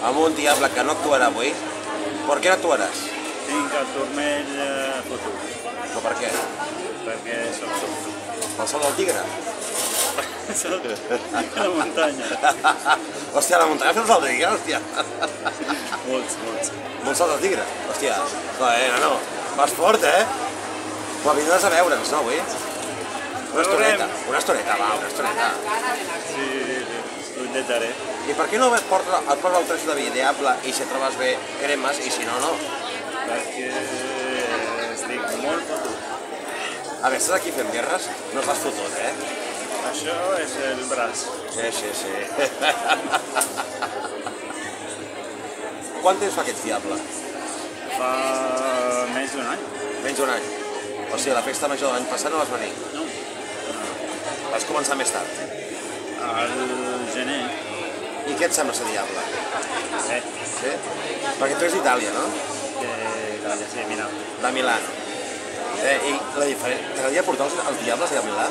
amb un diable que no actuarà avui. Per què no actuaràs? Tinc el turmell fotut. No, per què? Perquè soc sobto. El sol del tigre? Soc a la muntanya. Hòstia, a la muntanya fes el del tigre, hòstia. Molts. Molt sol del tigre? Hòstia, no. Vas fort, eh? Però vindràs a veure'ns, no, avui? Una estoneta, va, una estoneta. Sí, ho intentaré. I per què no et portes el tros de vi diable i si et trobes bé cremes i si no, no? Perquè estic molt fotut. A veure, estàs aquí fent guerres? No estàs fotut, eh? Això és el braç. Sí. Quant temps fa aquest diable? Fa menys d'un any. Menys d'un any. O sigui, a la festa major de l'any passat no vas venir? No. Vas començar més tard. Al gener. I què et sembla, ser diable? Sí. Perquè tu ets d'Itàlia, no? Sí, Milà. De Milano. I la diferència... T'agradaria portar els diables a Milà?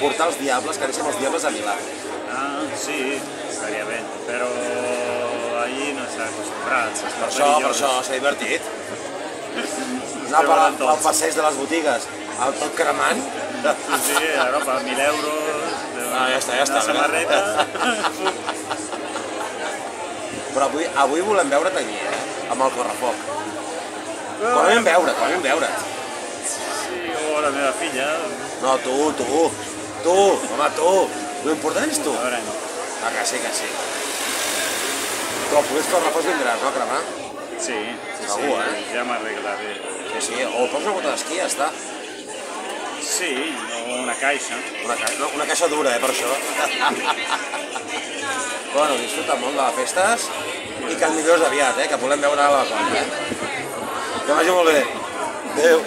Portar els diables, que anessin els diables a Milà. Ah, sí, estaria bé. Però allí no s'ha acostumbrat. Per això, s'ha divertit. Anar pel passeig de les botigues, tot cremant. Sí, ara per 1.000 euros... Ah, ja està. Una samarreta... Però avui volem veure't aquí, amb el correfoc. Com a mínim veure't. Sí, o la meva filla... No, tu, home, tu. L'important és tu. A veure, no. Ah, que sí. Com puguis correfoc vindràs, no, a cremar? Sí, Segur, eh? Ja m'arreglaré. Sí, o pots una bota d'esquí, ja està. Sí, o una caixa. Una caixa dura, per això. Bueno, disfruta molt de les festes i que el millor és aviat, que volem veure a la colla, Que vagi molt bé. Adéu.